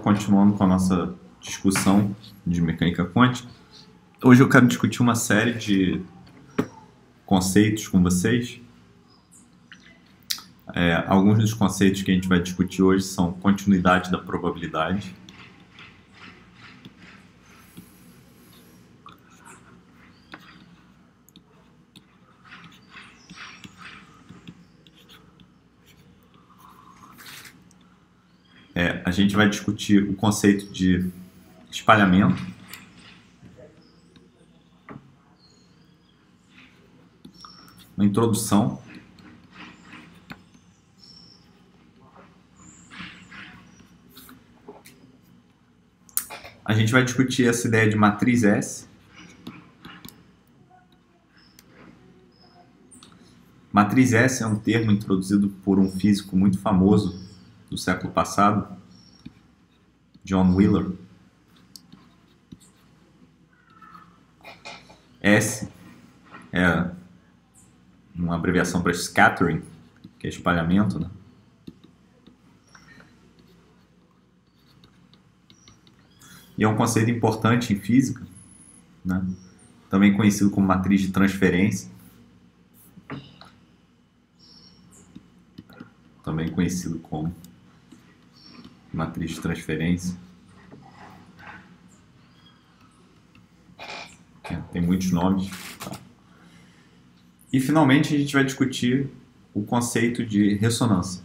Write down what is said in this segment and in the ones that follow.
continuando com a nossa discussão de mecânica quântica. Hoje eu quero discutir uma série de conceitos com vocês. Alguns dos conceitos que a gente vai discutir hoje são continuidade da probabilidade, a gente vai discutir o conceito de espalhamento, uma introdução, a gente vai discutir essa ideia de matriz S. Matriz S é um termo introduzido por um físico muito famoso do século passado, John Wheeler. S é uma abreviação para scattering, que é espalhamento, né? E é um conceito importante em física, né? Também conhecido como matriz de transferência. Também conhecido como matriz de transferência. Tem muitos nomes. E finalmente a gente vai discutir o conceito de ressonância.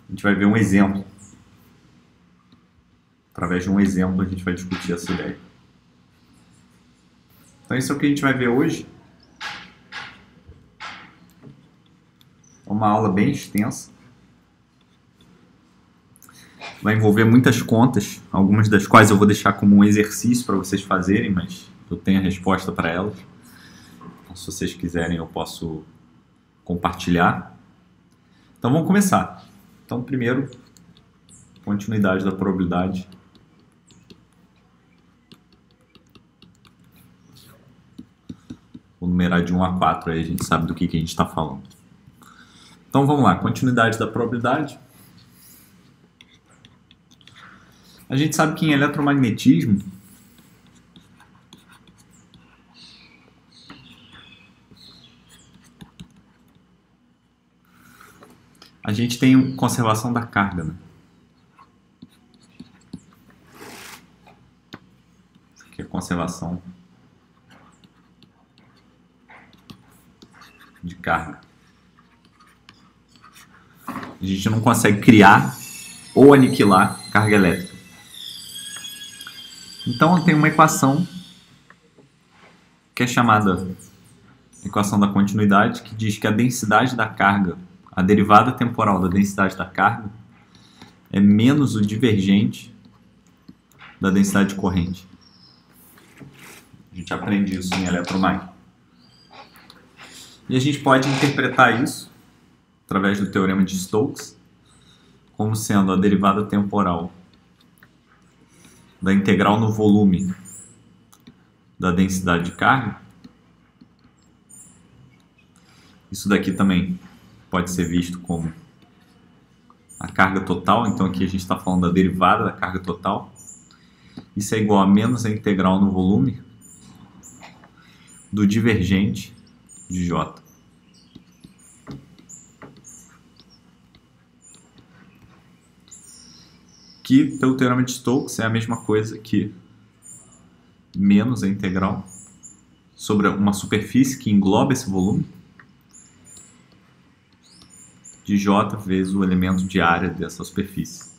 A gente vai ver um exemplo. Através de um exemplo a gente vai discutir essa ideia. Então isso é o que a gente vai ver hoje. É uma aula bem extensa. Vai envolver muitas contas, algumas das quais eu vou deixar como um exercício para vocês fazerem, mas eu tenho a resposta para elas. Então, se vocês quiserem, eu posso compartilhar. Então vamos começar. Então, primeiro, continuidade da probabilidade. Vou numerar de 1 a 4, aí a gente sabe do que a gente está falando. Então vamos lá, continuidade da probabilidade. A gente sabe que em eletromagnetismo a gente tem conservação da carga, né? Isso aqui é conservação de carga. A gente não consegue criar ou aniquilar carga elétrica. Então tem uma equação que é chamada equação da continuidade, que diz que a densidade da carga, a derivada temporal da densidade da carga, é menos o divergente da densidade de corrente. A gente aprende isso em eletromagnetismo. E a gente pode interpretar isso, através do teorema de Stokes, como sendo a derivada temporal da integral no volume da densidade de carga. Isso daqui também pode ser visto como a carga total, então aqui a gente está falando da derivada da carga total. Isso é igual a menos a integral no volume do divergente de J. Que, pelo teorema de Stokes, é a mesma coisa que menos a integral sobre uma superfície que engloba esse volume de J vezes o elemento de área dessa superfície.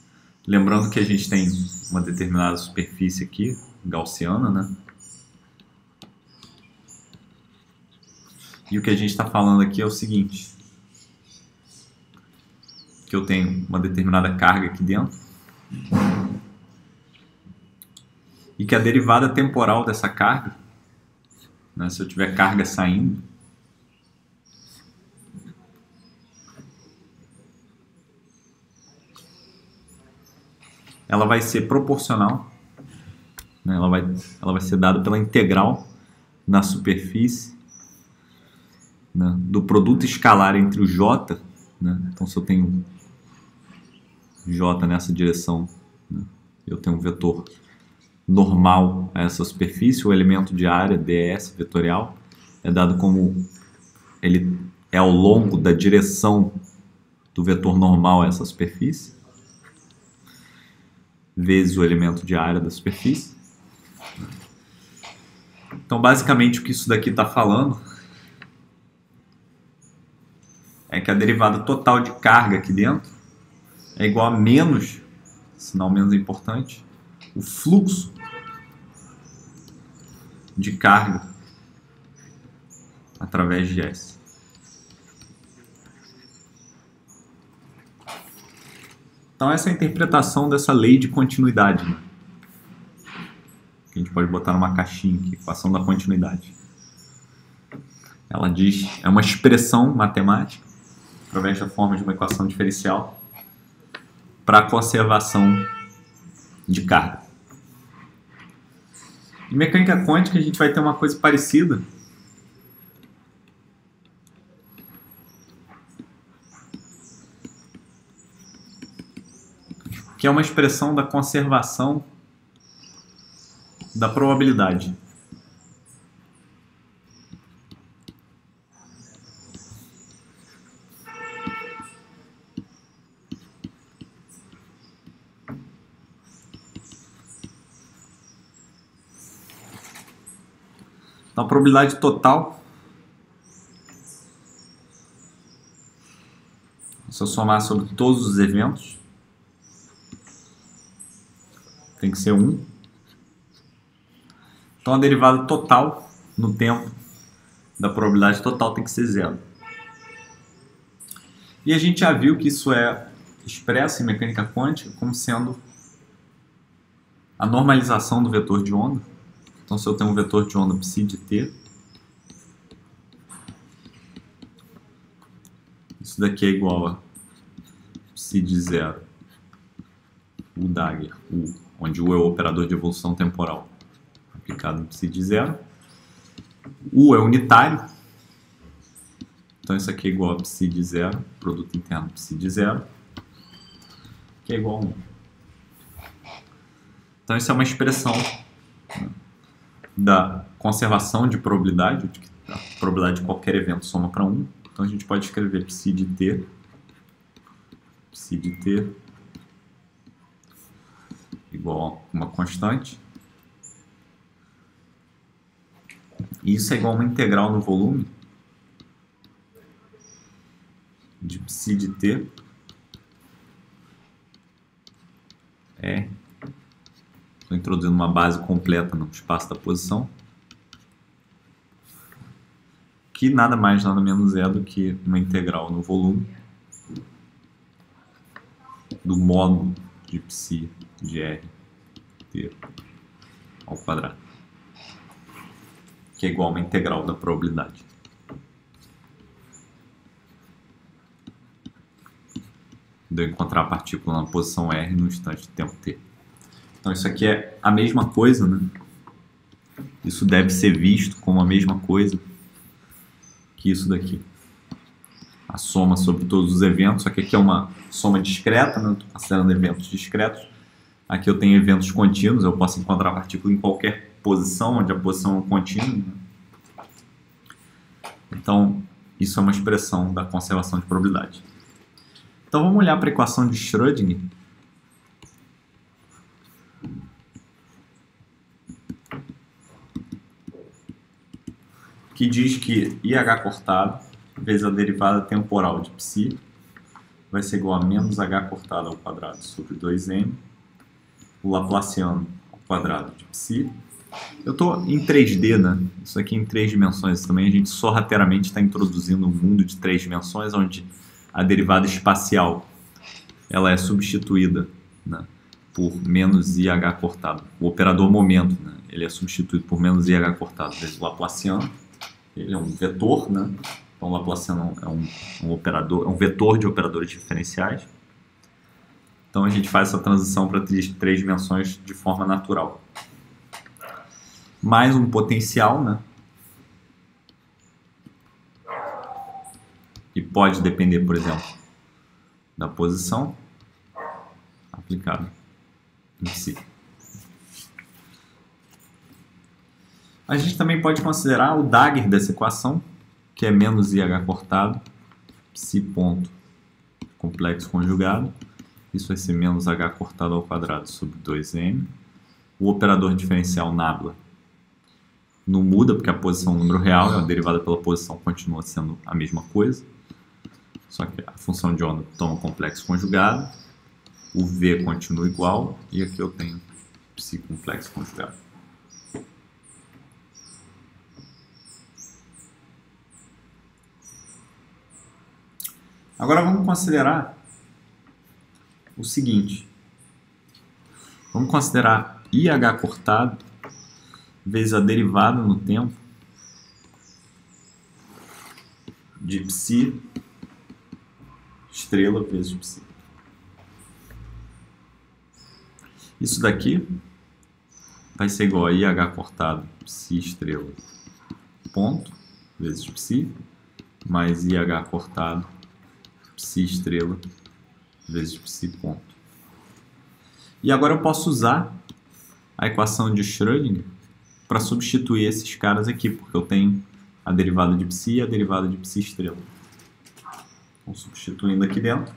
Lembrando que a gente tem uma determinada superfície aqui, gaussiana, né? E o que a gente está falando aqui é o seguinte, que eu tenho uma determinada carga aqui dentro, e que a derivada temporal dessa carga, né, se eu tiver carga saindo, ela vai ser proporcional, né, ela vai ser dada pela integral na superfície né, do produto escalar entre o J, né, então se eu tenho J nessa direção, né, eu tenho um vetor normal a essa superfície, o elemento de área, ds vetorial, é dado como ele é ao longo da direção do vetor normal a essa superfície, vezes o elemento de área da superfície. Então, basicamente, o que isso daqui está falando é que a derivada total de carga aqui dentro é igual a menos, sinal menos é importante, o fluxo de carga através de S. Então, essa é a interpretação dessa lei de continuidade, né? Que a gente pode botar numa caixinha aqui, equação da continuidade. Ela diz, é uma expressão matemática, através da forma de uma equação diferencial, para a conservação de carga. Em mecânica quântica, a gente vai ter uma coisa parecida, que é uma expressão da conservação da probabilidade. Então, a probabilidade total, se eu somar sobre todos os eventos, tem que ser 1. Então, a derivada total no tempo da probabilidade total tem que ser 0. E a gente já viu que isso é expresso em mecânica quântica como sendo a normalização do vetor de onda. Então, se eu tenho um vetor de onda psi de t, isso daqui é igual a psi de 0, U dagger, U, onde U é o operador de evolução temporal aplicado em psi de 0. U é unitário, então isso aqui é igual a psi de 0, produto interno psi de 0, que é igual a 1. Então isso é uma expressão, né, da conservação de probabilidade, de que a probabilidade de qualquer evento soma para 1. Então a gente pode escrever psi de t igual a uma constante. E isso é igual a uma integral no volume de psi de t estou introduzindo uma base completa no espaço da posição, que nada mais, nada menos é do que uma integral no volume do módulo de psi de r t ao quadrado, que é igual a uma integral da probabilidade. De eu encontrar a partícula na posição r no instante de tempo t. Então isso aqui é a mesma coisa, né? Isso deve ser visto como a mesma coisa que isso daqui. A soma sobre todos os eventos, só que aqui é uma soma discreta, né? Estou considerando eventos discretos. Aqui eu tenho eventos contínuos, eu posso encontrar a partícula em qualquer posição, onde a posição é contínua, né? Então, isso é uma expressão da conservação de probabilidade. Então, vamos olhar para a equação de Schrödinger. Que diz que IH cortado vezes a derivada temporal de psi vai ser igual a menos H cortado ao quadrado sobre 2m, o Laplaciano ao quadrado de psi. Eu estou em 3D, né? Isso aqui em 3 dimensões também. A gente sorrateiramente está introduzindo um mundo de 3 dimensões, onde a derivada espacial ela é substituída, né, por menos IH cortado. O operador momento, né, ele é substituído por menos IH cortado vezes o Laplaciano. Ele é um vetor, né? Então, o Laplaciano é um operador, é um vetor de operadores diferenciais. Então, a gente faz essa transição para 3 dimensões de forma natural. Mais um potencial, né? pode depender, por exemplo, da posição aplicada em si. A gente também pode considerar o Dagger dessa equação, que é menos IH cortado, psi ponto complexo conjugado. Isso vai ser menos H cortado ao quadrado sobre 2M. O operador diferencial nabla não muda, porque a posição é um número real, a derivada pela posição continua sendo a mesma coisa. Só que a função de onda toma complexo conjugado, o V continua igual, e aqui eu tenho psi complexo conjugado. Agora vamos considerar o seguinte. Vamos considerar IH cortado vezes a derivada no tempo de psi estrela vezes psi. Isso daqui vai ser igual a IH cortado psi estrela ponto vezes psi mais IH cortado psi estrela vezes psi ponto. E agora eu posso usar a equação de Schrödinger para substituir esses caras aqui, porque eu tenho a derivada de psi e a derivada de psi estrela. Então, substituindo aqui dentro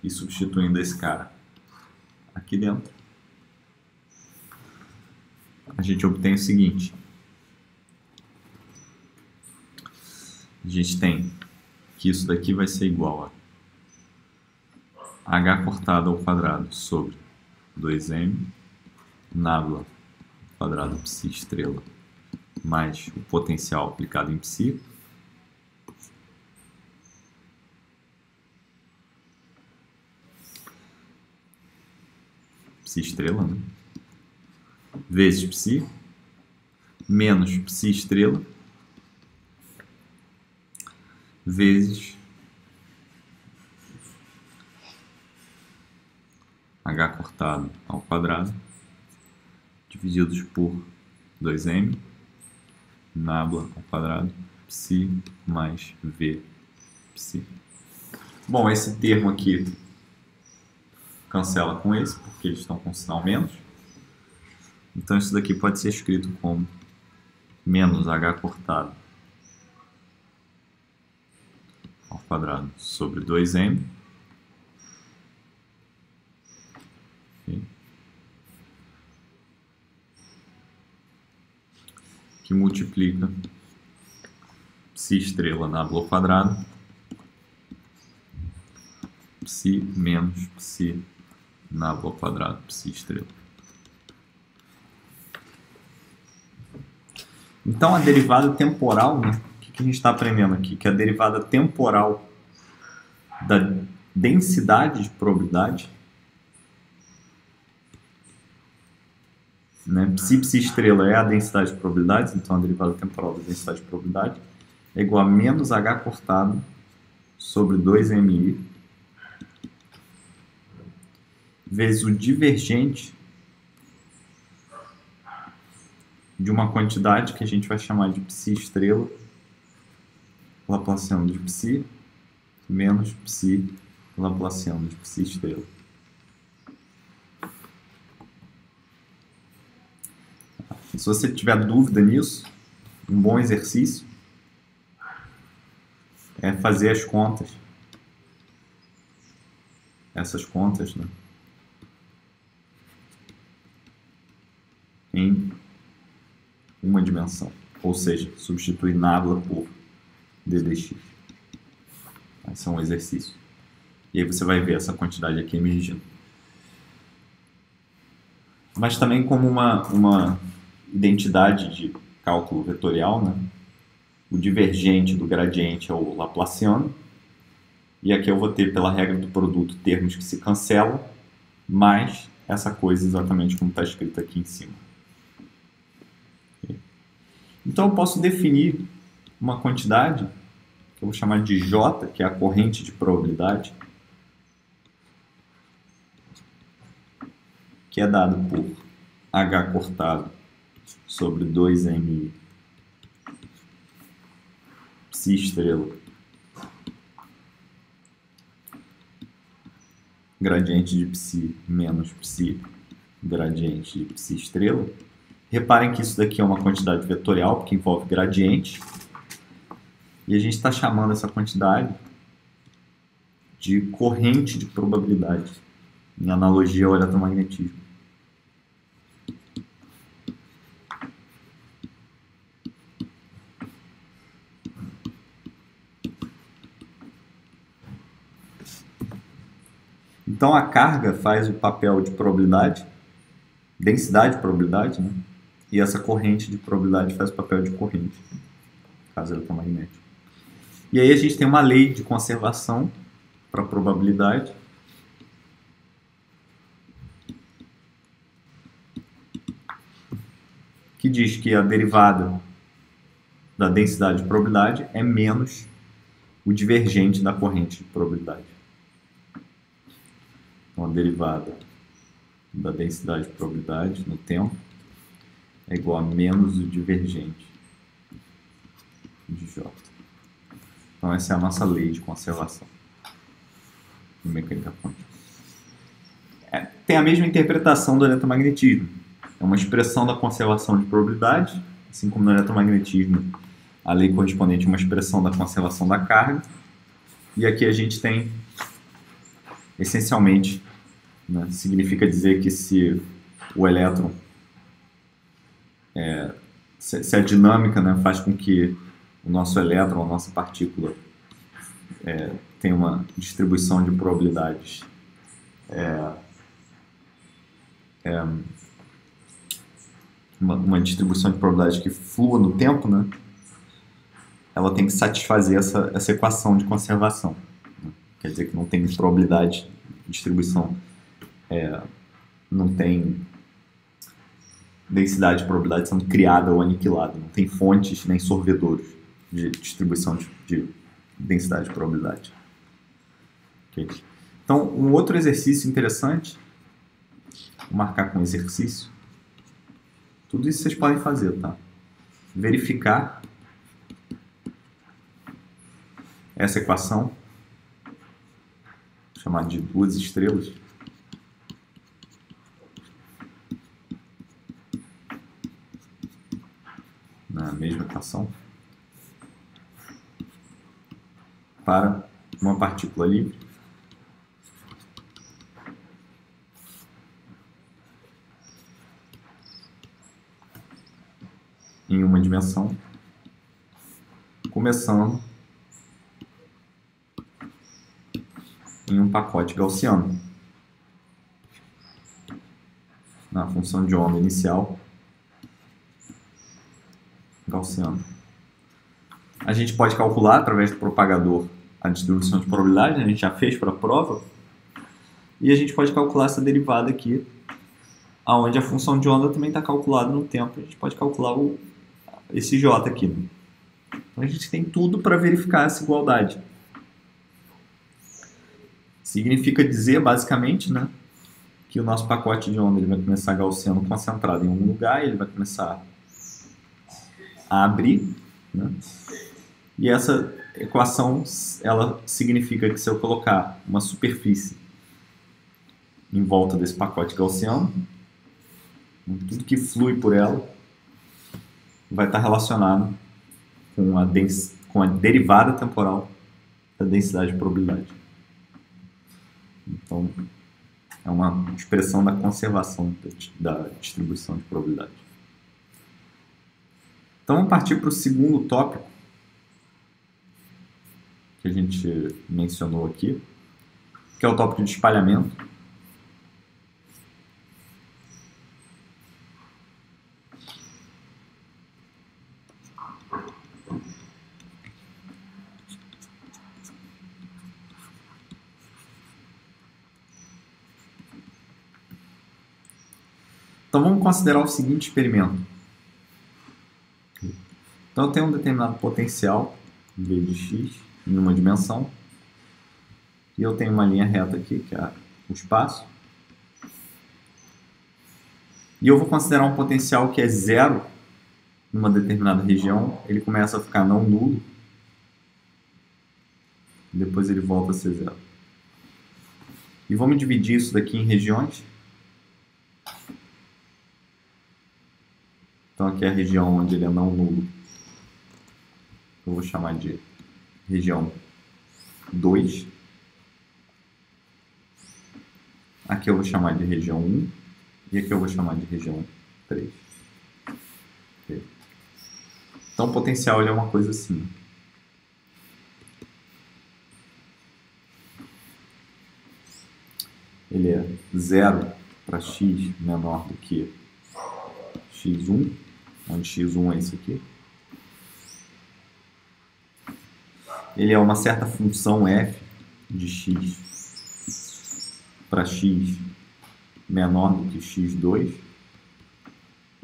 e substituindo esse cara aqui dentro, a gente obtém o seguinte. A gente tem que isso daqui vai ser igual a H cortado ao quadrado sobre 2M nabla quadrado psi estrela mais o potencial aplicado em psi estrela, né? Vezes psi menos psi estrela vezes H cortado ao quadrado divididos por 2M nabla ao quadrado psi mais V psi. Bom, esse termo aqui cancela com esse, porque eles estão com sinal menos. Então isso daqui pode ser escrito como menos H cortado ao quadrado sobre 2M que multiplica psi estrela nabla ao quadrado psi menos psi nabla ao quadrado psi estrela. Então a derivada temporal, né? O que a gente está aprendendo aqui? Que a derivada temporal da densidade de probabilidade, né? Psi estrela é a densidade de probabilidades, então a derivada temporal da densidade de probabilidade é igual a menos H cortado sobre 2MI vezes o divergente de uma quantidade que a gente vai chamar de psi estrela, laplaciano de psi, menos psi, laplaciano de psi estrela. Se você tiver dúvida nisso, um bom exercício é fazer as contas. Essas contas, né? Em uma dimensão, ou seja, substituir nabla por ddx. Esse é um exercício. E aí você vai ver essa quantidade aqui emergindo. Mas também como uma identidade de cálculo vetorial, né? O divergente do gradiente é o laplaciano, e aqui eu vou ter, pela regra do produto, termos que se cancelam, mais essa coisa exatamente como está escrito aqui em cima. Então eu posso definir uma quantidade, que eu vou chamar de J, que é a corrente de probabilidade, que é dado por H cortado sobre 2M psi estrela, gradiente de psi menos psi, gradiente de psi estrela. Reparem que isso daqui é uma quantidade vetorial, porque envolve gradiente. E a gente está chamando essa quantidade de corrente de probabilidade, em analogia ao eletromagnetismo. Então a carga faz o papel de probabilidade, densidade de probabilidade, né? E essa corrente de probabilidade faz o papel de corrente, caso eletromagnético. E aí a gente tem uma lei de conservação para a probabilidade, que diz que a derivada da densidade de probabilidade é menos o divergente da corrente de probabilidade. Então, a derivada da densidade de probabilidade no tempo é igual a menos o divergente de J. Então, essa é a nossa lei de conservação em mecânica quântica. Tem a mesma interpretação do eletromagnetismo. É uma expressão da conservação de probabilidade, assim como no eletromagnetismo a lei correspondente é uma expressão da conservação da carga. E aqui a gente tem, essencialmente, né, significa dizer que se o elétron, se a dinâmica, né, faz com que o nosso elétron, a nossa partícula, tenha uma distribuição de probabilidades uma distribuição de probabilidade que flua no tempo, né? Ela tem que satisfazer essa equação de conservação. Né? Quer dizer que não tem probabilidade de distribuição, não tem densidade de probabilidade sendo criada ou aniquilada, não tem fontes nem sorvedouros de distribuição de densidade de probabilidade. Okay? Então, um outro exercício interessante, vou marcar com exercício, tudo isso vocês podem fazer, tá? Verificar essa equação, chamada de duas estrelas, na mesma equação, para uma partícula livre em uma dimensão, começando em um pacote gaussiano, na função de onda inicial gaussiana. A gente pode calcular, através do propagador, a distribuição de probabilidade, a gente já fez para a prova, e a gente pode calcular essa derivada aqui, onde a função de onda também está calculada no tempo. A gente pode calcular esse J aqui. Né? Então a gente tem tudo para verificar essa igualdade. Significa dizer, basicamente, né, que o nosso pacote de onda ele vai começar gaussiano concentrado em algum lugar, ele vai começar a abrir, né? E essa equação, ela significa que se eu colocar uma superfície em volta desse pacote gaussiano, tudo que flui por ela vai estar relacionado com a derivada temporal da densidade de probabilidade. Então, é uma expressão da conservação da distribuição de probabilidade. Então, vamos partir para o segundo tópico que a gente mencionou aqui, que é o tópico de espalhamento. Então, vamos considerar o seguinte experimento. Então, eu tenho um determinado potencial, V de x, em uma dimensão, e eu tenho uma linha reta aqui, que é o espaço, e eu vou considerar um potencial que é zero numa determinada região, ele começa a ficar não nulo depois ele volta a ser zero. E vamos dividir isso daqui em regiões. Então aqui é a região onde ele é não nulo. Eu vou chamar de região 2. Aqui eu vou chamar de região 1. E aqui eu vou chamar de região 3. Okay. Então o potencial ele é uma coisa assim. Ele é 0 para x menor do que x1, onde x1 é isso aqui. Ele é uma certa função f de x para x menor do que x2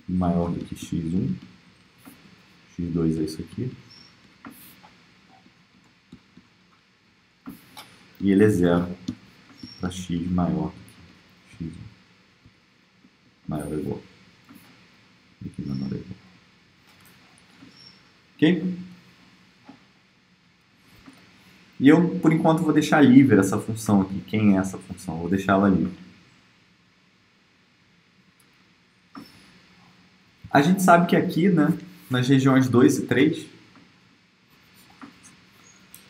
e maior do que x1. x2 é isso aqui. E ele é 0 para x maior que x1. Maior ou igual. Aqui menor ou igual. Ok? E eu, por enquanto, vou deixar livre essa função aqui. Quem é essa função? Eu vou deixar ela livre. A gente sabe que aqui, né, nas regiões 2 e 3,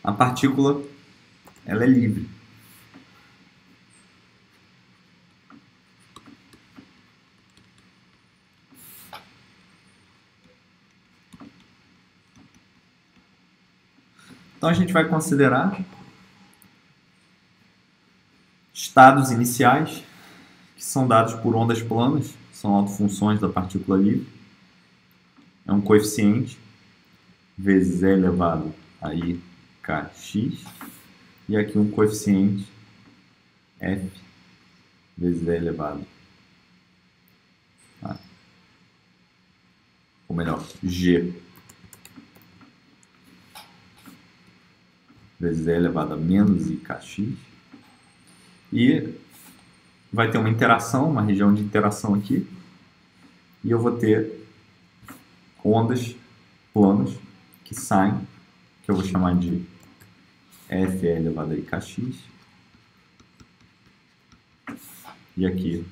a partícula ela é livre. Então a gente vai considerar estados iniciais, que são dados por ondas planas, são autofunções da partícula livre. É um coeficiente vezes e elevado a i kx. E aqui um coeficiente f vezes e elevado a, ou melhor, g vezes e elevado a menos i kx. E vai ter uma interação, uma região de interação aqui. E eu vou ter ondas planas que saem, que eu vou chamar de f elevado a i kx. E aqui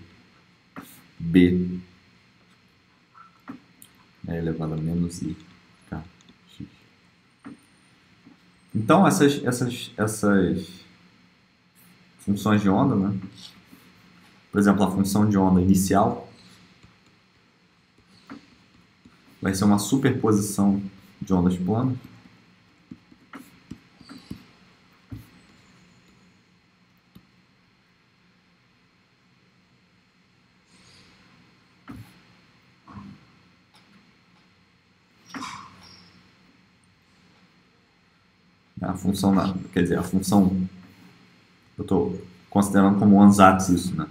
b elevado a menos i kx. Então essas funções de onda, né? Por exemplo, a função de onda inicial vai ser uma superposição de ondas planas. A função, quer dizer, a função, eu estou considerando como um ansatz isso, né?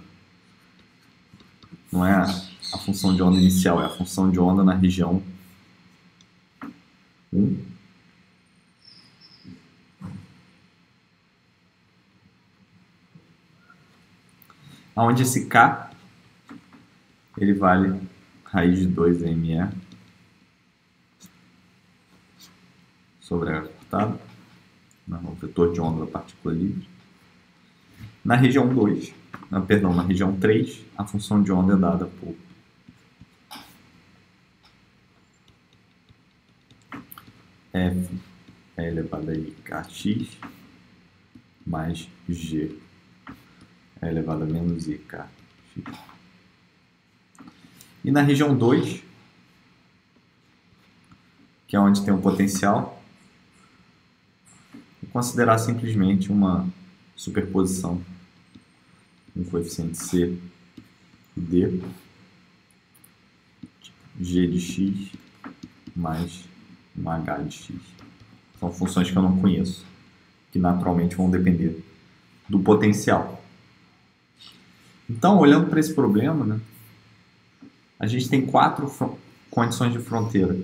Não é a função de onda inicial, é a função de onda na região 1. Onde esse k ele vale raiz de 2me sobre h cortado, o vetor de onda da partícula livre. Na região 2, perdão, na região 3, a função de onda é dada por f elevado a i kx mais g elevado a menos i kx. E na região 2, que é onde tem o potencial, vou considerar simplesmente uma superposição, um coeficiente c e d, g de x mais um h de x. São funções que eu não conheço, que naturalmente vão depender do potencial. Então, olhando para esse problema, né, a gente tem 4 condições de fronteira.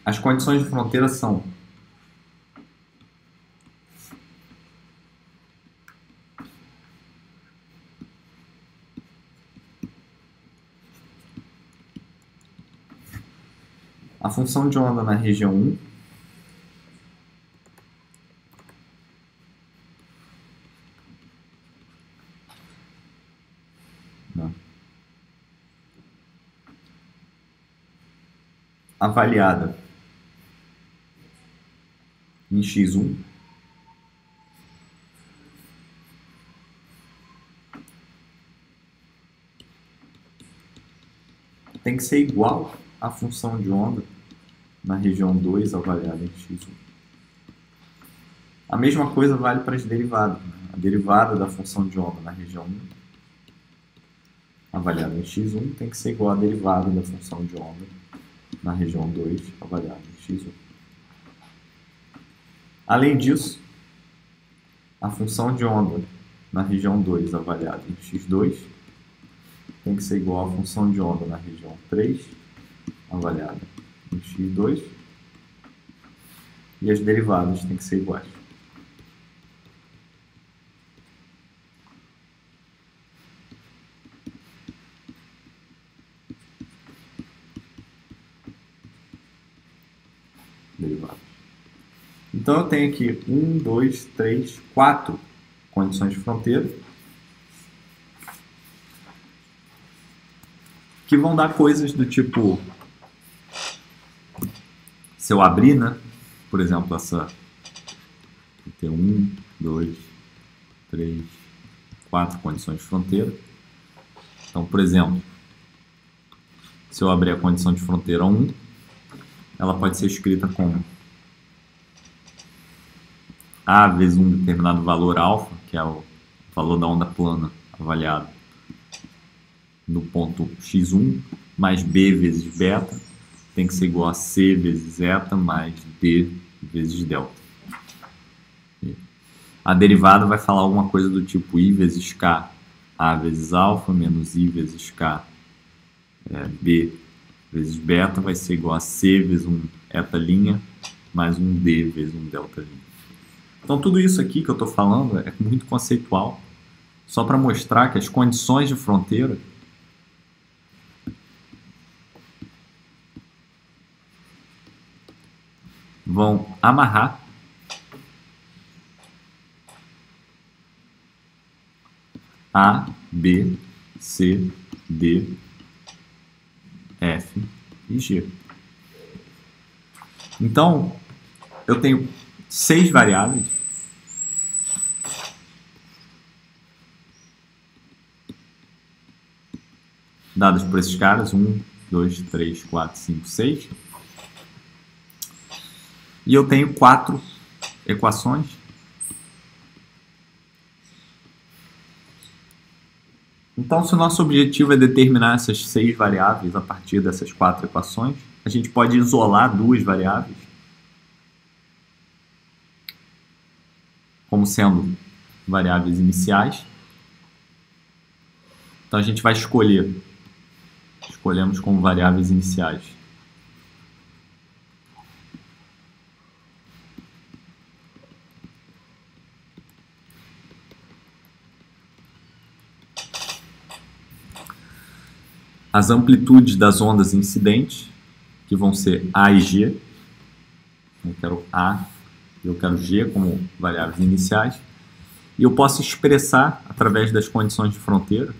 As condições de fronteira são a função de onda na região 1, avaliada em x1 tem que ser igual à função de onda na região 2 avaliada em x1. A mesma coisa vale para as derivadas. A derivada da função de onda na região 1 avaliada em x1 tem que ser igual à derivada da função de onda na região 2 avaliada em x1. Além disso, a função de onda na região 2 avaliada em x2 tem que ser igual à função de onda na região 3 avaliada em x2 e as derivadas têm que ser iguais. Derivadas. Então eu tenho aqui 1, 2, 3, 4 condições de fronteira que vão dar coisas do tipo, se eu abrir, né? Por exemplo, essa tem 1, 2, 3, 4 condições de fronteira. Então, por exemplo, se eu abrir a condição de fronteira 1, ela pode ser escrita como A vezes um determinado valor alfa, que é o valor da onda plana avaliado no ponto x1, mais B vezes beta, tem que ser igual a C vezes zeta mais D vezes delta. A derivada vai falar alguma coisa do tipo I vezes K, A vezes alfa, menos I vezes K, B vezes beta, vai ser igual a C vezes um eta' mais um D vezes um delta'. Então tudo isso aqui que eu estou falando é muito conceitual, só para mostrar que as condições de fronteira vão amarrar A, B, C, D, F e G. Então, eu tenho 6 variáveis dadas por esses caras, 1, 2, 3, 4, 5, 6. E eu tenho 4 equações Então, se o nosso objetivo é determinar essas 6 variáveis a partir dessas 4 equações, a gente pode isolar 2 variáveis como sendo variáveis iniciais. Então, a gente vai escolhemos como variáveis iniciais as amplitudes das ondas incidentes, que vão ser A e G. Eu quero A e eu quero G como variáveis iniciais. E eu posso expressar, através das condições de fronteira,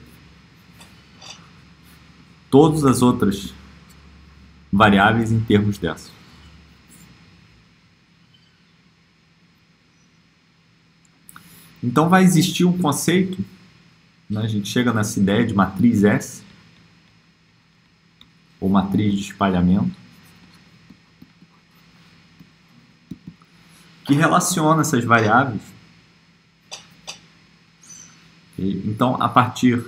todas as outras variáveis em termos dessas. Então vai existir um conceito, né? A gente chega nessa ideia de matriz S, ou matriz de espalhamento, que relaciona essas variáveis. Então, a partir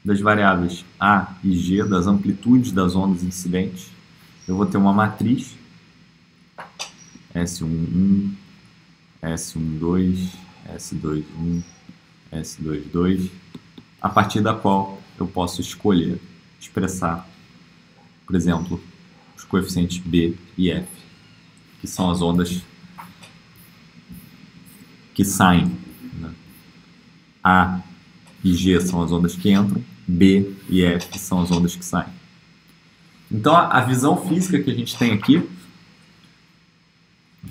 das variáveis A e G, das amplitudes das ondas incidentes, eu vou ter uma matriz S11, S12, S21, S22, a partir da qual eu posso escolher, expressar, por exemplo, os coeficientes B e F, que são as ondas que saem, né? A e G são as ondas que entram, B e F são as ondas que saem. Então, a visão física que a gente tem aqui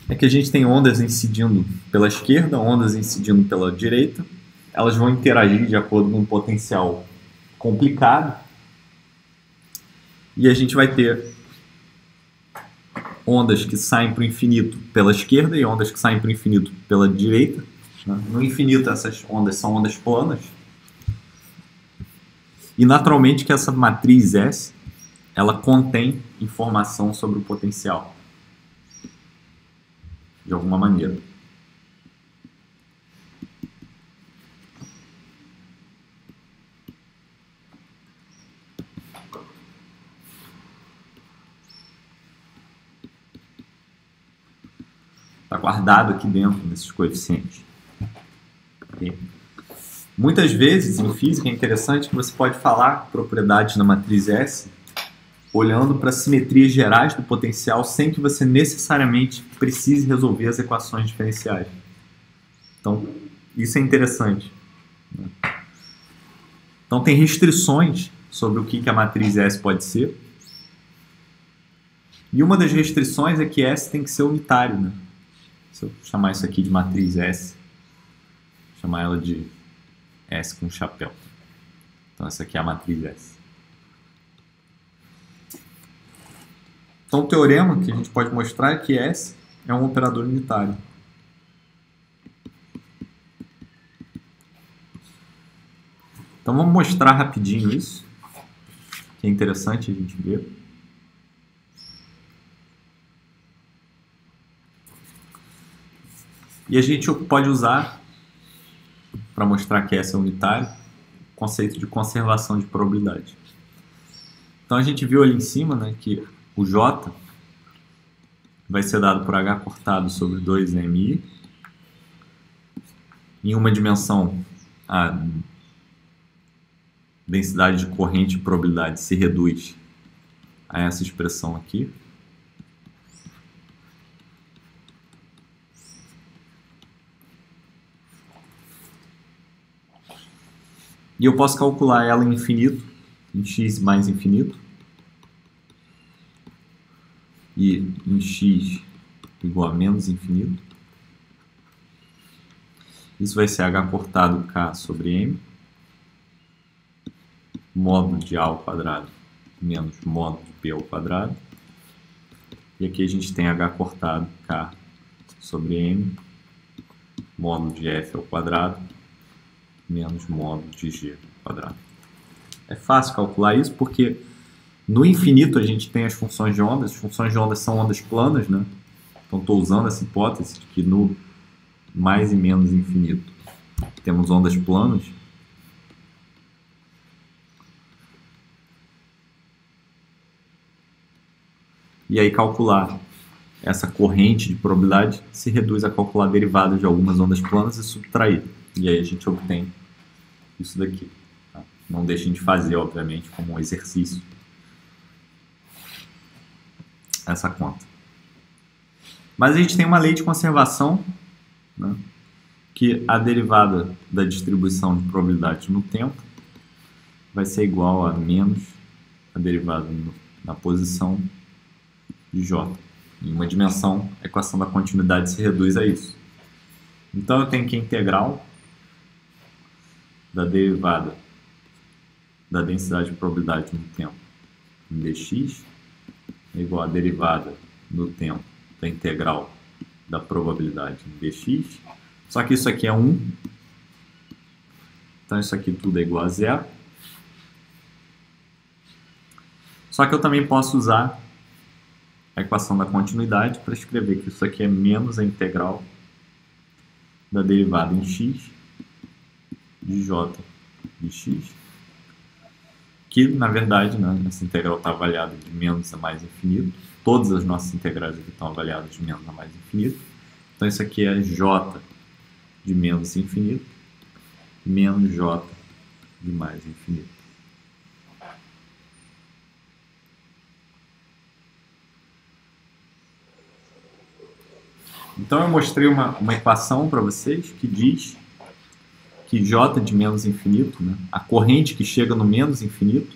é que a gente tem ondas incidindo pela esquerda, ondas incidindo pela direita. Elas vão interagir de acordo com um potencial complicado. E a gente vai ter ondas que saem para o infinito pela esquerda e ondas que saem para o infinito pela direita. No infinito, essas ondas são ondas planas. E, naturalmente, que essa matriz S, ela contém informação sobre o potencial, de alguma maneira. Está guardado aqui dentro desses coeficientes. Okay? Muitas vezes, em física, é interessante que você pode falar propriedades na matriz S olhando para as simetrias gerais do potencial sem que você necessariamente precise resolver as equações diferenciais. Então, isso é interessante. Então, tem restrições sobre o que a matriz S pode ser. E uma das restrições é que S tem que ser unitário, né? Se eu chamar isso aqui de matriz S, vou chamar ela de S com chapéu. Então, essa aqui é a matriz S. Então, o teorema que a gente pode mostrar é que S é um operador unitário. Então, vamos mostrar rapidinho isso, que é interessante a gente ver. E a gente pode usar, para mostrar que S é unitário, o conceito de conservação de probabilidade. Então, a gente viu ali em cima, né, que o J vai ser dado por H cortado sobre 2MI. Em uma dimensão, a densidade de corrente e probabilidade se reduz a essa expressão aqui. E eu posso calcular ela em infinito, em x mais infinito. E em x igual a menos infinito. Isso vai ser h cortado k sobre m, módulo de a ao quadrado menos módulo de b ao quadrado. E aqui a gente tem h cortado k sobre m, módulo de f ao quadrado menos módulo de g ao quadrado. É fácil calcular isso porque no infinito a gente tem as funções de ondas. As funções de ondas são ondas planas, né? Então estou usando essa hipótese de que no mais e menos infinito temos ondas planas. E aí calcular essa corrente de probabilidade se reduz a calcular derivadas de algumas ondas planas e subtrair. E aí a gente obtém isso daqui. Tá? Não deixem de fazer, obviamente, como um exercício essa conta. Mas a gente tem uma lei de conservação, né, que a derivada da distribuição de probabilidade no tempo vai ser igual a menos a derivada na posição de J. Em uma dimensão, a equação da continuidade se reduz a isso. Então eu tenho que a integral da derivada da densidade de probabilidade no tempo em dx é igual a derivada no tempo da integral da probabilidade em dx. Só que isso aqui é 1. Então isso aqui tudo é igual a zero. Só que eu também posso usar a equação da continuidade para escrever que isso aqui é menos a integral da derivada em x de j de x, que na verdade, né, essa integral está avaliada de menos a mais infinito. Todas as nossas integrais aqui estão avaliadas de menos a mais infinito. Então isso aqui é j de menos infinito menos j de mais infinito. Então eu mostrei uma equação para vocês que diz que j de menos infinito, né, a corrente que chega no menos infinito,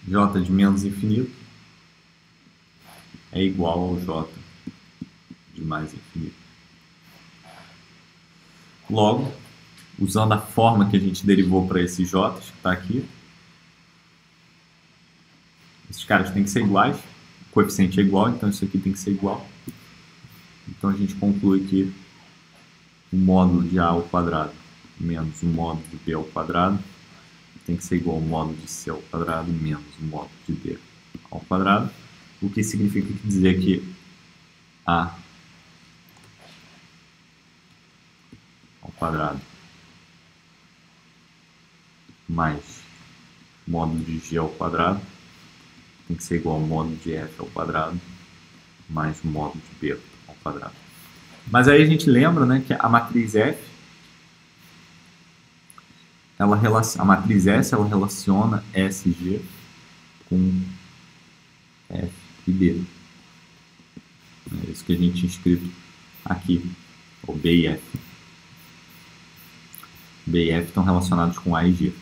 J de menos infinito é igual ao J de mais infinito. Logo, usando a forma que a gente derivou para esses J, que está aqui, esses caras têm que ser iguais, o coeficiente é igual, então isso aqui tem que ser igual. Então a gente conclui que o módulo de A ao quadrado menos o módulo de B ao quadrado tem que ser igual ao módulo de C ao quadrado menos o módulo de D ao quadrado, o que significa dizer que A ao quadrado mais módulo de G ao quadrado tem que ser igual ao módulo de F ao quadrado mais o módulo de B ao quadrado. Mas aí a gente lembra, né, que a matriz F, a matriz S, ela relaciona S e G com F e D. É isso que a gente tinha escrito aqui, o B e F. B e F estão relacionados com A e G.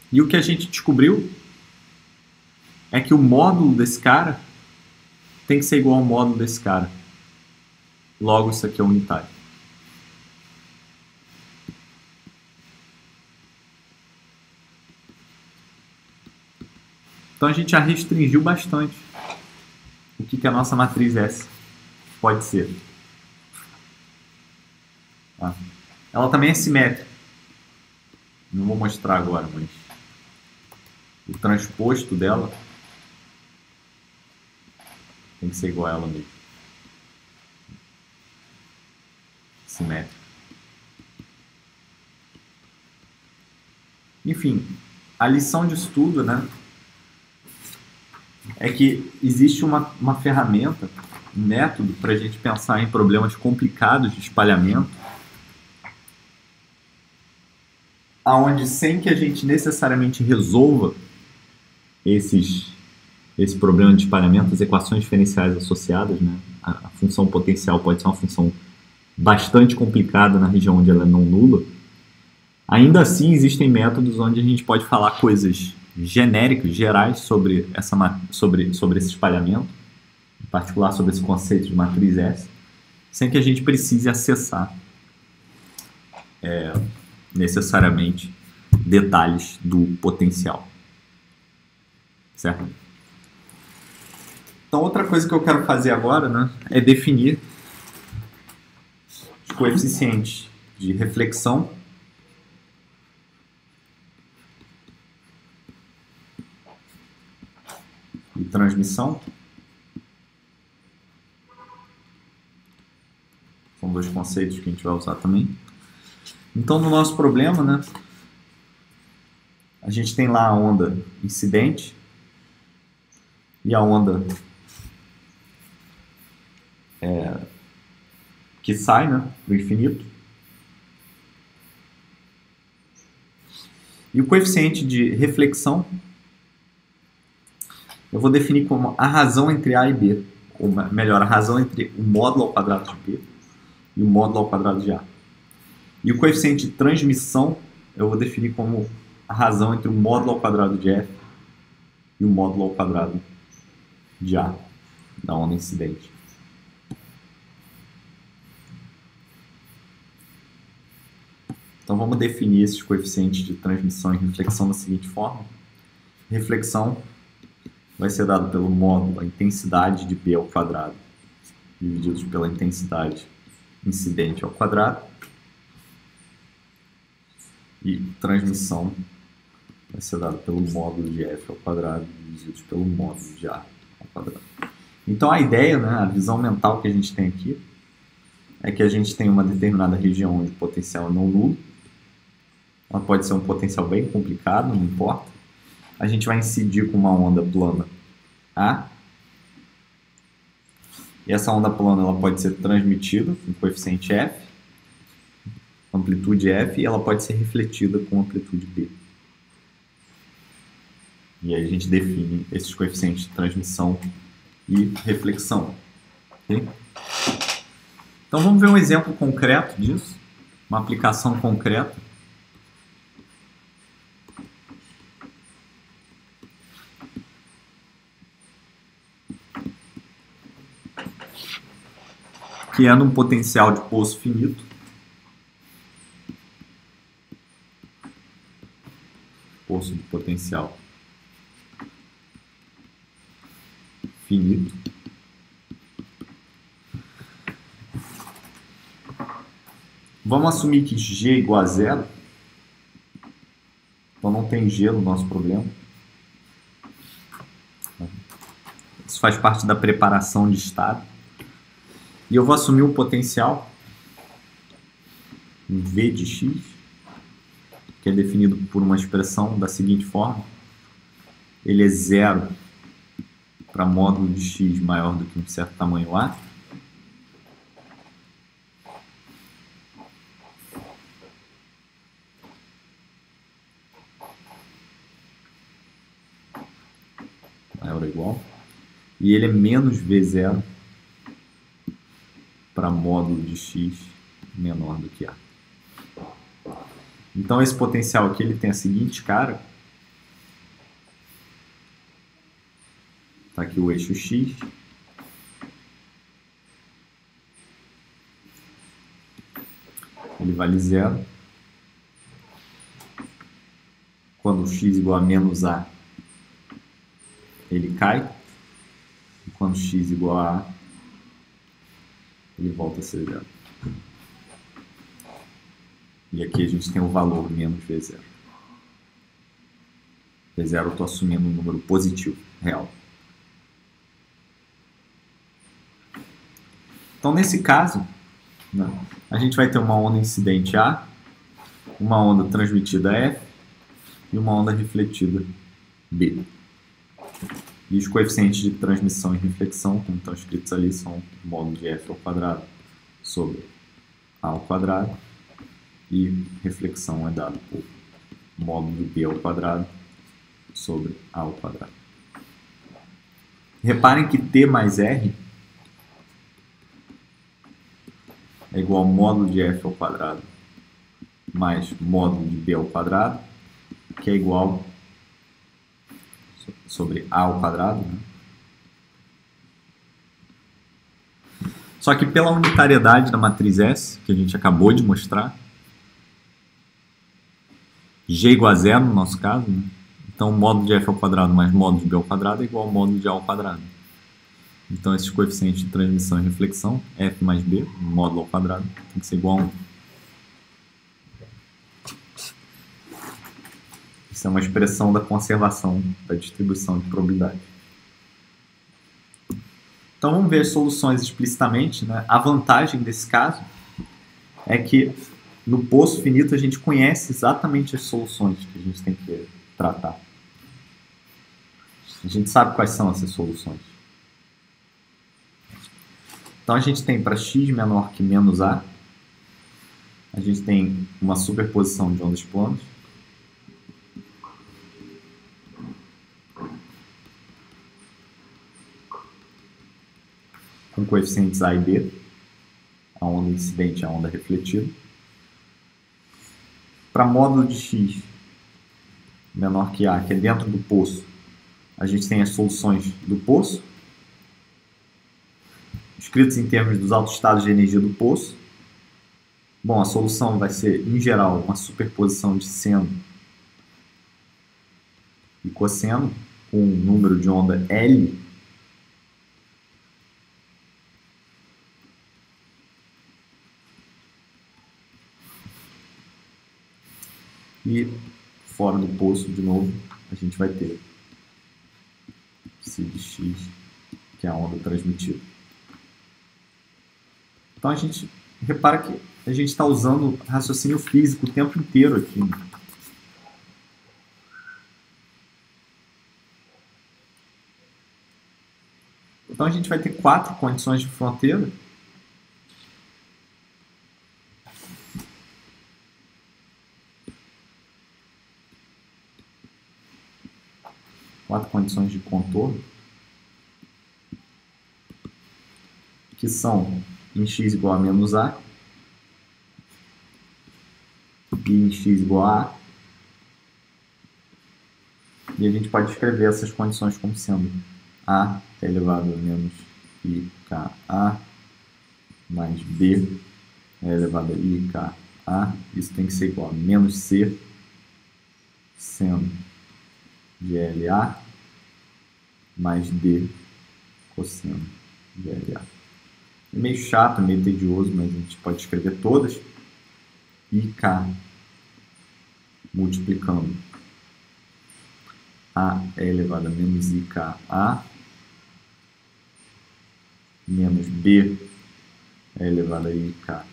E o que a gente descobriu é que o módulo desse cara tem que ser igual ao módulo desse cara. Logo, isso aqui é unitário. Então a gente já restringiu bastante o que a nossa matriz S pode ser. Tá? Ela também é simétrica. Não vou mostrar agora, mas o transposto dela tem que ser igual a ela mesmo. Simétrica. Enfim, a lição disso tudo, né, é que existe uma ferramenta, um método para a gente pensar em problemas complicados de espalhamento, aonde sem que a gente necessariamente resolva esse problema de espalhamento, as equações diferenciais associadas, né? A função potencial pode ser uma função bastante complicada na região onde ela é não nula. Ainda assim, existem métodos onde a gente pode falar coisas genéricas, gerais, sobre esse espalhamento, em particular sobre esse conceito de matriz S, sem que a gente precise acessar necessariamente detalhes do potencial. Certo? Então, outra coisa que eu quero fazer agora, né, é definir os coeficientes de reflexão e transmissão. São dois conceitos que a gente vai usar também. Então, no nosso problema, né, a gente tem lá a onda incidente e a onda que sai, né, do infinito. E o coeficiente de reflexão eu vou definir como a razão entre A e B, ou melhor, a razão entre o módulo ao quadrado de B e o módulo ao quadrado de A. E o coeficiente de transmissão eu vou definir como a razão entre o módulo ao quadrado de F e o módulo ao quadrado de A, da onda incidente. Então vamos definir esses coeficientes de transmissão e reflexão da seguinte forma. Reflexão vai ser dado pelo módulo, a intensidade de B ao quadrado, divididos pela intensidade incidente ao quadrado. E transmissão vai ser dado pelo módulo de F ao quadrado, divididos pelo módulo de A ao quadrado. Então a ideia, né, a visão mental que a gente tem aqui, é que a gente tem uma determinada região onde o potencial é não nulo. Ela pode ser um potencial bem complicado, não importa. A gente vai incidir com uma onda plana A. E essa onda plana ela pode ser transmitida com coeficiente F, amplitude F, e ela pode ser refletida com amplitude B. E aí a gente define esses coeficientes de transmissão e reflexão. Okay? Então vamos ver um exemplo concreto disso, uma aplicação concreta. Que é num potencial de poço finito. Poço de potencial finito. Vamos assumir que G é igual a zero. Então não tem G no nosso problema. Isso faz parte da preparação de estado. E eu vou assumir um potencial V de x, que é definido por uma expressão da seguinte forma. Ele é zero para módulo de x maior do que um certo tamanho A. Maior ou igual. E ele é menos V0 para módulo de x menor do que A. Então esse potencial aqui ele tem a seguinte cara. Está aqui o eixo x. Ele vale zero. Quando x igual a menos A, ele cai. E quando x igual a A, ele volta a ser zero. E aqui a gente tem o valor menos V0. V0 eu estou assumindo um número positivo, real. Então, nesse caso, né, a gente vai ter uma onda incidente A, uma onda transmitida F e uma onda refletida B. E os coeficientes de transmissão e reflexão, como estão escritos ali, são o módulo de F ao quadrado sobre A ao quadrado. E reflexão é dado por módulo de B ao quadrado sobre A ao quadrado. Reparem que T mais R é igual ao módulo de F ao quadrado mais módulo de B ao quadrado, que é igual sobre A ao quadrado. Né? Só que pela unitariedade da matriz S, que a gente acabou de mostrar, G igual a zero no nosso caso, né? Então módulo de F ao quadrado mais módulo de B ao quadrado é igual ao módulo de A ao quadrado. Então esses coeficientes de transmissão e reflexão, F mais B, módulo ao quadrado, tem que ser igual a 1. Isso é uma expressão da conservação da distribuição de probabilidade. Então vamos ver as soluções explicitamente. Né? A vantagem desse caso é que no poço finito a gente conhece exatamente as soluções que a gente tem que tratar. A gente sabe quais são essas soluções. Então a gente tem para x menor que menos A, a gente tem uma superposição de ondas planas. Com coeficientes A e B, a onda incidente e a onda refletida. Para módulo de x menor que A, que é dentro do poço, a gente tem as soluções do poço, escritas em termos dos altos estados de energia do poço. Bom, a solução vai ser, em geral, uma superposição de seno e cosseno, com um número de onda L. E fora do poço, de novo, a gente vai ter psi de x, que é a onda transmitida. Então a gente repara que a gente está usando raciocínio físico o tempo inteiro aqui. Né? Então a gente vai ter 4 condições de fronteira. Quatro condições de contorno, que são em x igual a menos a, e em x igual a a. E a gente pode escrever essas condições como sendo a elevado a menos ika mais b elevado a ika. Isso tem que ser igual a menos c seno de LA mais d cosseno de LA. É meio chato, meio tedioso, mas a gente pode escrever todas. IK multiplicando A elevado a menos IKA menos B elevado a IKA.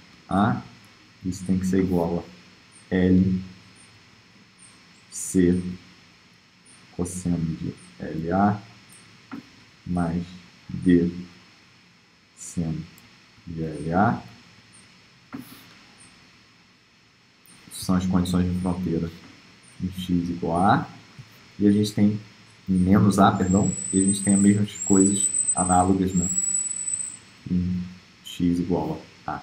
Isso tem que ser igual a L C cosseno de LA mais D seno de LA. São as condições de fronteira em x igual a A. E a gente tem em menos A, perdão, e a gente tem as mesmas coisas análogas, né, em x igual a A,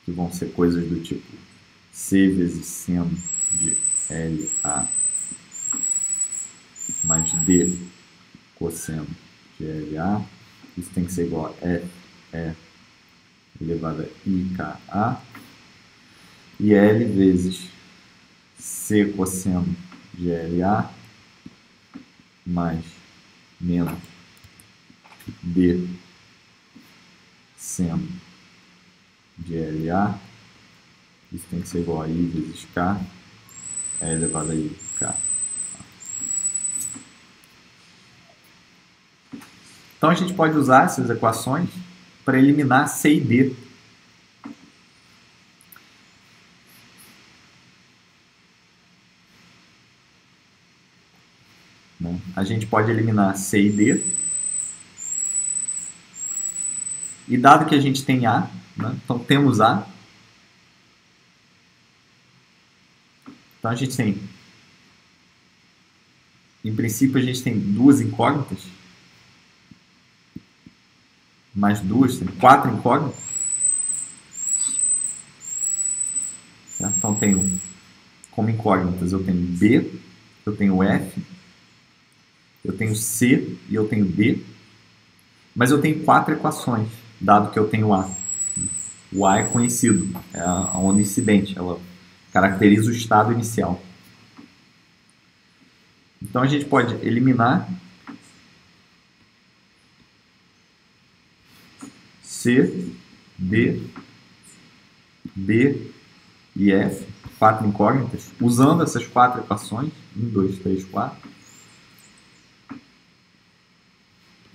que vão ser coisas do tipo C vezes seno de LA mais D cosseno de LA. Isso tem que ser igual a FE elevado a IKA. E L vezes C cosseno de LA mais menos D seno de LA. Isso tem que ser igual a I vezes K elevado a IK. Então a gente pode usar essas equações para eliminar C e D. A gente pode eliminar C e D. E dado que a gente tem A, né, então temos A. Então a gente tem, em princípio, a gente tem duas incógnitas. Mais duas, tem 4 incógnitas. Certo? Então tenho como incógnitas, eu tenho B, eu tenho F, eu tenho C e eu tenho D, mas eu tenho 4 equações, dado que eu tenho A. O A é conhecido, é a onda incidente, ela caracteriza o estado inicial. Então a gente pode eliminar C, D, B e F, 4 incógnitas, usando essas 4 equações, 1, 2, 3, 4,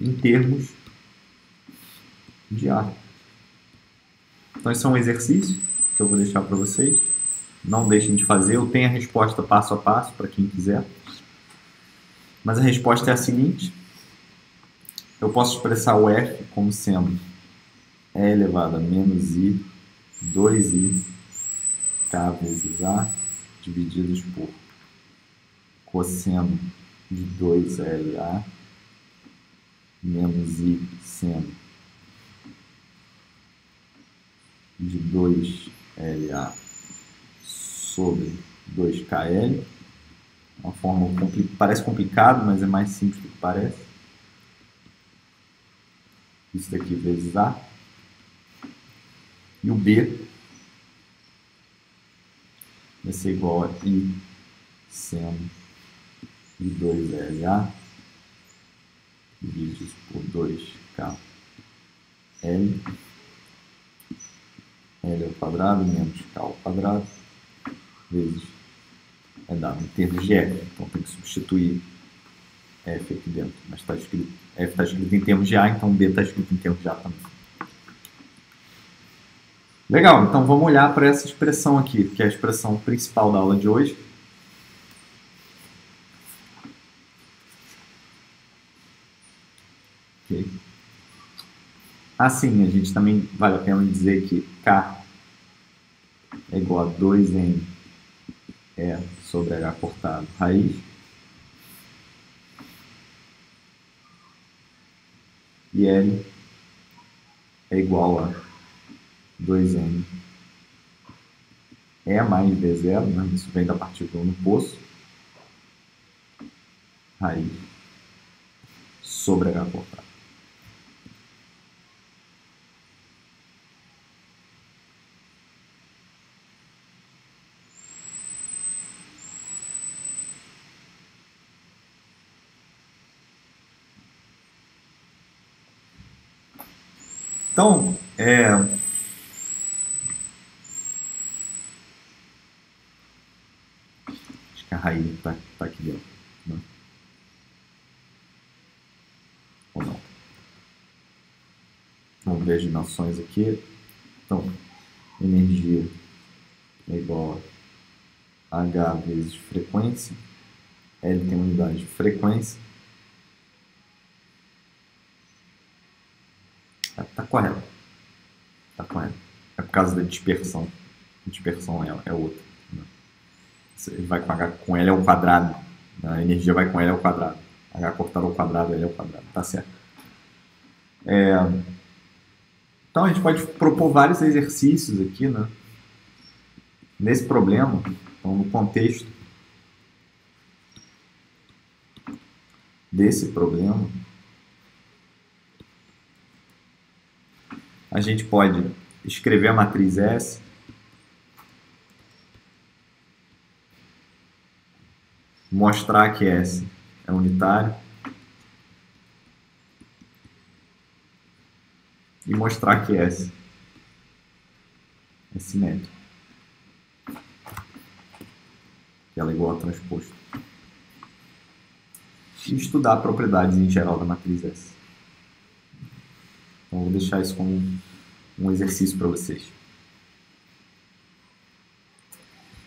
em termos de A. Então esse é um exercício que eu vou deixar para vocês. Não deixem de fazer, eu tenho a resposta passo a passo para quem quiser. Mas a resposta é a seguinte: eu posso expressar o F como sendo E elevado a menos I, 2I, K vezes A, divididos por cosseno de 2LA, menos I seno de 2LA sobre 2KL. Uma forma parece complicado, mas é mais simples do que parece. Isso daqui vezes A. E o B vai ser igual a I seno de 2LA dividido por 2KL. L ao quadrado menos K ao quadrado vezes é dado em termos de F. Então tem que substituir F aqui dentro. Mas tá escrito, F está escrito em termos de A, então B está escrito em termos de A também. Legal, então vamos olhar para essa expressão aqui, que é a expressão principal da aula de hoje. Okay. Assim, a gente também vale a pena dizer que K é igual a 2N E sobre H cortado raiz. E L é igual a 2m E mais V0, né? Isso vem da partícula no poço, raiz sobre H cortado. Então, acho que a raiz está aqui dentro, né? Ou não? Vamos ver as dimensões aqui. Então, energia é igual a H vezes frequência. L tem unidade de frequência. Tá correto. Tá correto. É por causa da dispersão. A dispersão é outra. Né? Ele vai com H com L ao quadrado. A energia vai com L ao quadrado. H cortado ao quadrado, L ao quadrado. Tá certo. Então a gente pode propor vários exercícios aqui, né? Nesse problema, então, no contexto desse problema, a gente pode escrever a matriz S mostrar que S é unitário e mostrar que S é simétrico, que ela é igual a transposto. E estudar propriedades em geral da matriz S. Então, vou deixar isso como um exercício para vocês.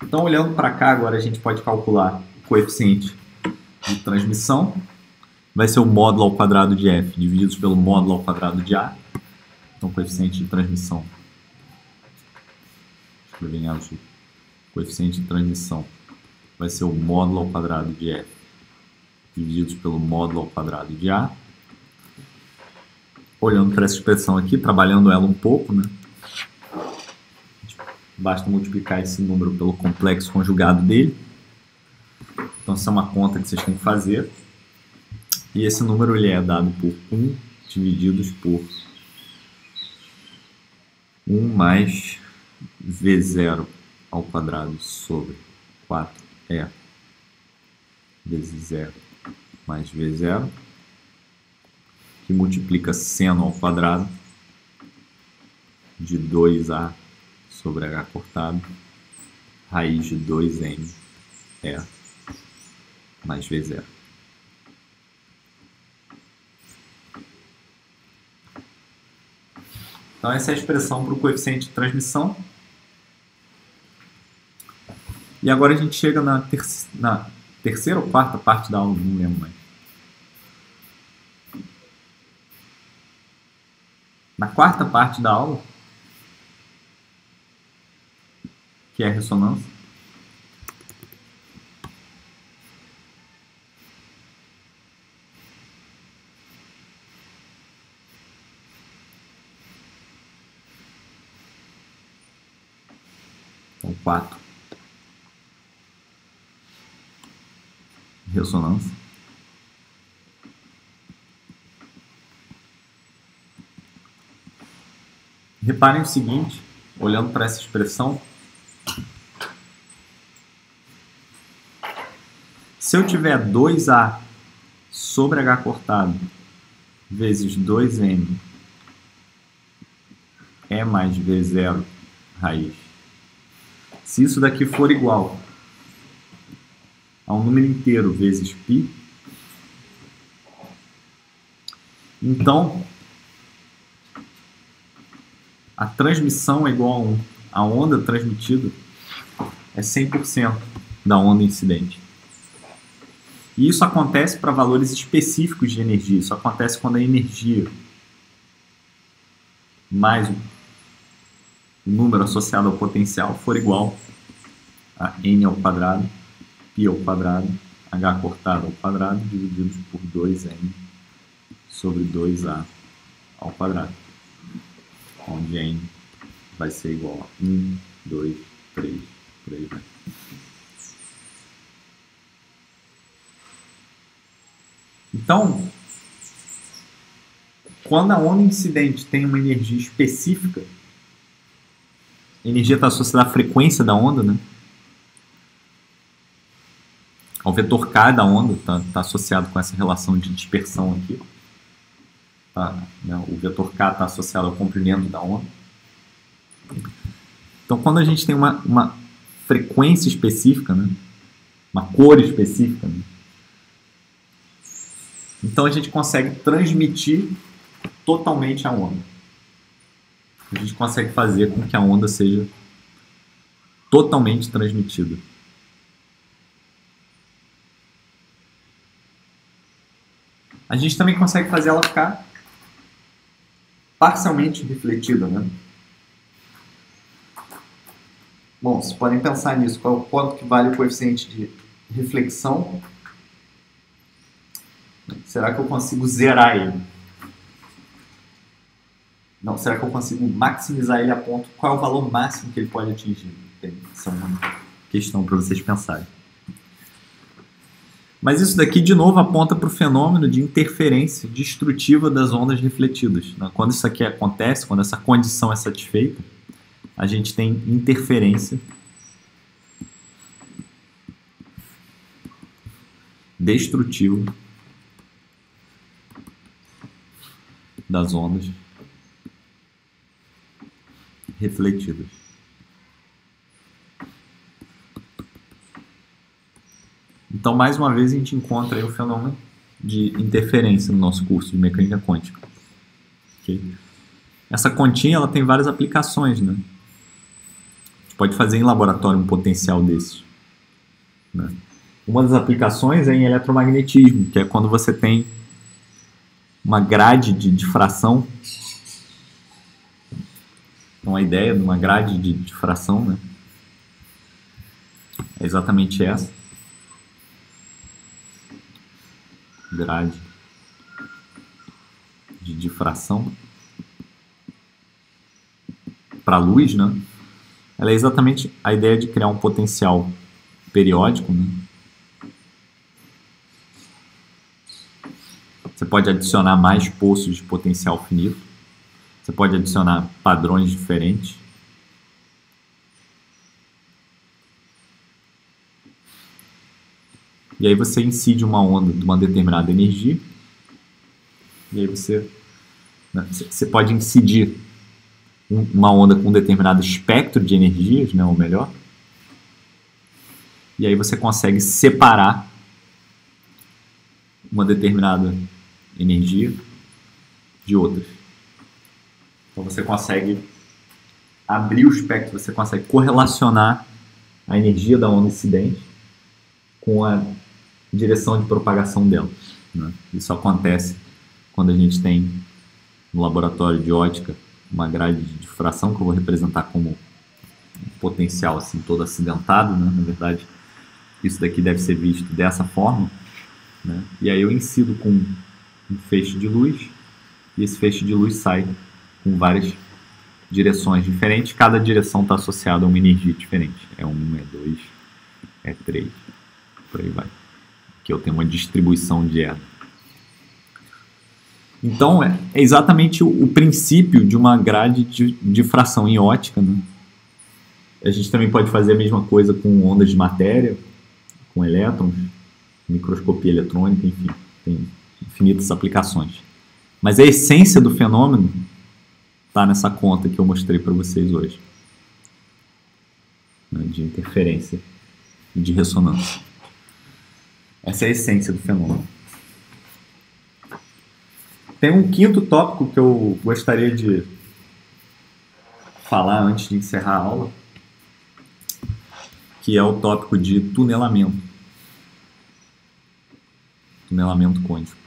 Então, olhando para cá, agora a gente pode calcular o coeficiente de transmissão. Vai ser o módulo ao quadrado de F dividido pelo módulo ao quadrado de A. Então, o coeficiente de transmissão. Escrever em azul. O coeficiente de transmissão vai ser o módulo ao quadrado de F dividido pelo módulo ao quadrado de A. Olhando para essa expressão aqui, trabalhando ela um pouco, né? Basta multiplicar esse número pelo complexo conjugado dele. Então, essa é uma conta que vocês têm que fazer. E esse número ele é dado por 1 divididos por 1 mais V0 ao quadrado sobre 4E vezes 0 mais V0, que multiplica seno ao quadrado de 2A sobre H cortado, raiz de 2M E mais V0. Então, essa é a expressão para o coeficiente de transmissão. E agora a gente chega na terceira ou quarta parte da aula, não lembro mais. Na quarta parte da aula, que é a ressonância. Então, 4. Ressonância. Reparem o seguinte, olhando para essa expressão, se eu tiver 2A sobre H cortado vezes 2M E mais V0 raiz, se isso daqui for igual a um número inteiro vezes π, então a transmissão é igual a 1. A onda transmitida é 100% da onda incidente. E isso acontece para valores específicos de energia. Isso acontece quando a energia mais o número associado ao potencial for igual a n ao quadrado, π ao quadrado, h cortado ao quadrado, divididos por 2n sobre 2a ao quadrado. onde n vai ser igual a 1, 2, 3, por aí vai. Então, quando a onda incidente tem uma energia específica, a energia está associada à frequência da onda, né? Ao vetor K da onda, está associado com essa relação de dispersão aqui. Tá, né? O vetor K está associado ao comprimento da onda. Então, quando a gente tem uma frequência específica, né? Uma cor específica, né? Então a gente consegue transmitir totalmente a onda. A gente consegue fazer com que a onda seja totalmente transmitida. A gente também consegue fazer ela ficar parcialmente refletida, né? Bom, vocês podem pensar nisso. Quanto que vale o coeficiente de reflexão? Será que eu consigo zerar ele? Não, será que eu consigo maximizar ele a ponto? Qual é o valor máximo que ele pode atingir? Essa é uma questão para vocês pensarem. Mas isso daqui, de novo, aponta para o fenômeno de interferência destrutiva das ondas refletidas. Quando isso aqui acontece, quando essa condição é satisfeita, a gente tem interferência destrutiva das ondas refletidas. Então, mais uma vez, a gente encontra aí o fenômeno de interferência no nosso curso de mecânica quântica. Okay? Essa continha ela tem várias aplicações, né? A gente pode fazer em laboratório um potencial desses, né? Uma das aplicações é em eletromagnetismo, que é quando você tem uma grade de difração. Então, a ideia de uma grade de difração, né, é exatamente essa. Grade de difração para a luz, né? Ela é exatamente a ideia de criar um potencial periódico, né? Você pode adicionar mais poços de potencial finito. Você pode adicionar padrões diferentes. E aí você incide uma onda de uma determinada energia. E aí você pode incidir uma onda com um determinado espectro de energias, né, ou melhor. E aí você consegue separar uma determinada energia de outras. Então você consegue abrir o espectro, você consegue correlacionar a energia da onda incidente com a direção de propagação dela, né? Isso acontece quando a gente tem no laboratório de ótica uma grade de difração, que eu vou representar como um potencial assim, todo acidentado, né? Na verdade, isso daqui deve ser visto dessa forma, né? E aí eu incido com um feixe de luz, e esse feixe de luz sai com várias direções diferentes. Cada direção está associada a uma energia diferente. É 1, é 2, é 3, por aí vai. Aqui eu tenho uma distribuição de erro. Então, é exatamente o princípio de uma grade de difração em ótica, né? A gente também pode fazer a mesma coisa com ondas de matéria, com elétrons, microscopia eletrônica, enfim, tem infinitas aplicações. Mas a essência do fenômeno está nessa conta que eu mostrei para vocês hoje, né, de interferência e de ressonância. Essa é a essência do fenômeno. Tem um quinto tópico que eu gostaria de falar antes de encerrar a aula, que é o tópico de tunelamento. Tunelamento quântico.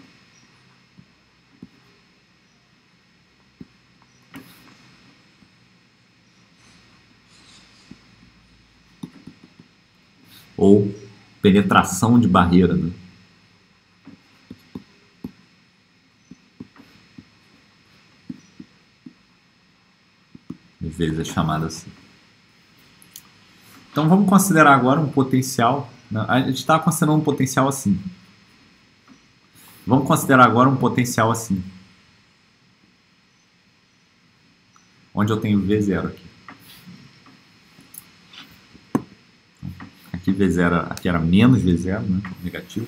Ou penetração de barreira, né? Às vezes é chamada assim. Então vamos considerar agora um potencial. A gente está considerando um potencial assim. Vamos considerar agora um potencial assim. Onde eu tenho V0 aqui. Aqui V0, aqui era menos V0, né? Negativo.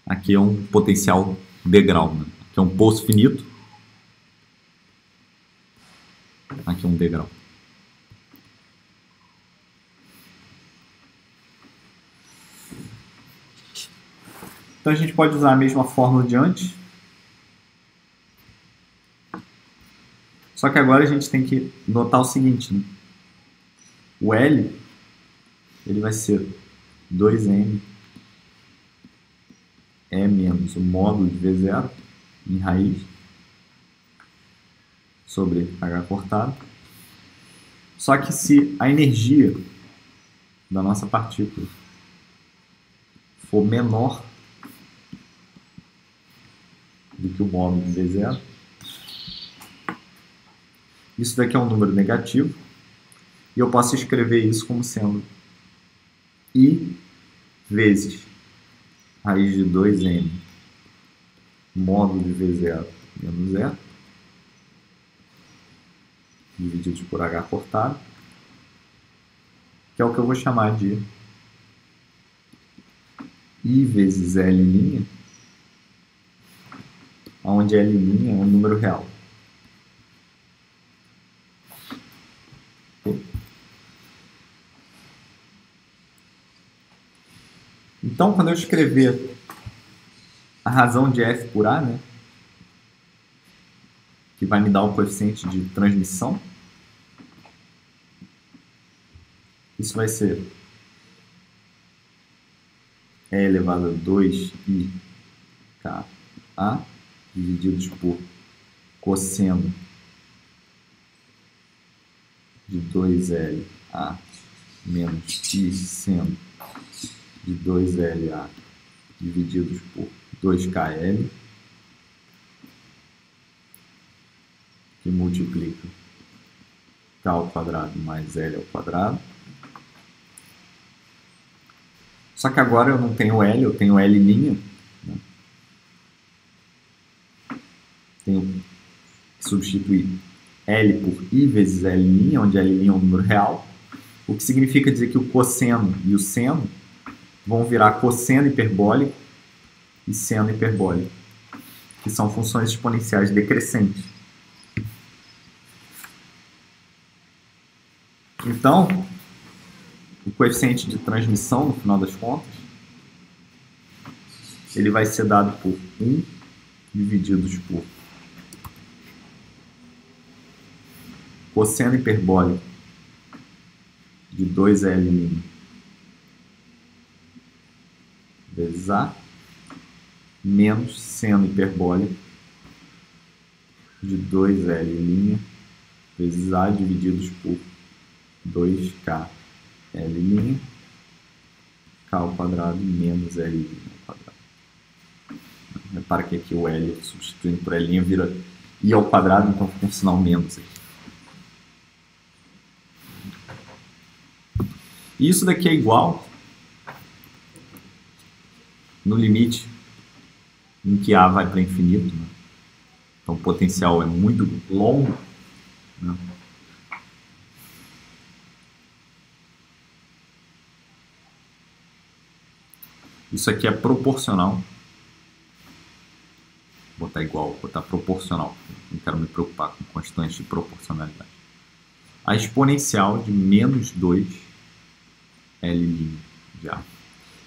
Aqui é um potencial degrau, né? Aqui é um poço finito. Aqui é um degrau. Então a gente pode usar a mesma fórmula de antes. Só que agora a gente tem que notar o seguinte, né? O L, ele vai ser 2m é menos o módulo de V0 em raiz sobre H cortado. Só que se a energia da nossa partícula for menor do que o módulo de V0, isso daqui é um número negativo e eu posso escrever isso como sendo I vezes raiz de 2m módulo de V0 menos 0 divididos por H cortado, que é o que eu vou chamar de I vezes L', onde L' é um número real. Então, quando eu escrever a razão de F por A, né, que vai me dar o coeficiente de transmissão, isso vai ser E elevado a 2i Ka divididos por cosseno de 2LA menos I seno de 2LA divididos por 2KL, que multiplica K ao quadrado mais L ao quadrado. Só que agora eu não tenho L, eu tenho L', né? Tenho que substituir L por I vezes L', onde L' é um número real, o que significa dizer que o cosseno e o seno vão virar cosseno hiperbólico e seno hiperbólico, que são funções exponenciais decrescentes. Então, o coeficiente de transmissão, no final das contas, ele vai ser dado por 1 divididos por cosseno hiperbólico de 2L' vezes A menos seno hiperbólico de 2L' vezes A divididos por 2KL', K ao quadrado menos L' ao quadrado. Repara que aqui o L substituindo por L' vira I ao quadrado, então fica um sinal menos aqui. E isso daqui é igual no limite em que A vai para infinito, né? Então o potencial é muito longo, né? Isso aqui é proporcional. Vou botar igual, vou botar proporcional. Não quero me preocupar com constantes de proporcionalidade. A exponencial de menos 2L' de A.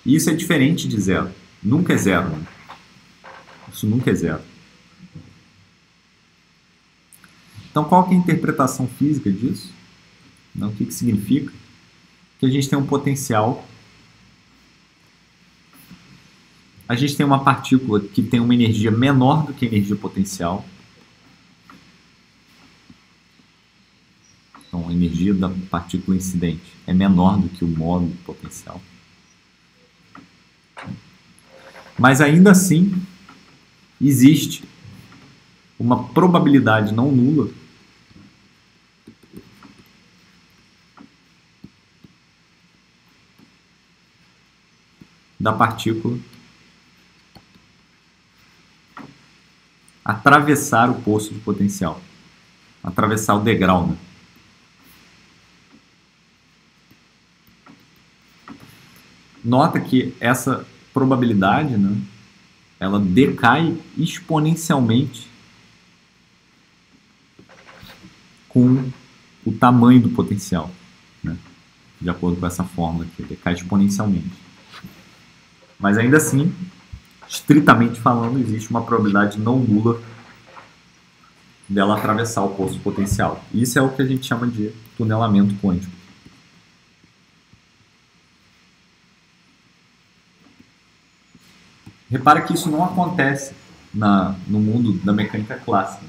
E isso é diferente de zero. Nunca é zero, né? Isso nunca é zero. Então, qual que é a interpretação física disso? Não, o que que significa? Que a gente tem um potencial. A gente tem uma partícula que tem uma energia menor do que a energia potencial. Então, a energia da partícula incidente é menor do que o módulo potencial. Mas ainda assim, existe uma probabilidade não nula da partícula atravessar o poço de potencial, atravessar o degrau, né? Nota que essa probabilidade, né, ela decai exponencialmente com o tamanho do potencial, né? De acordo com essa fórmula aqui, decai exponencialmente. Mas ainda assim, estritamente falando, existe uma probabilidade não nula dela atravessar o poço de potencial. Isso é o que a gente chama de tunelamento quântico. Repara que isso não acontece no mundo da mecânica clássica.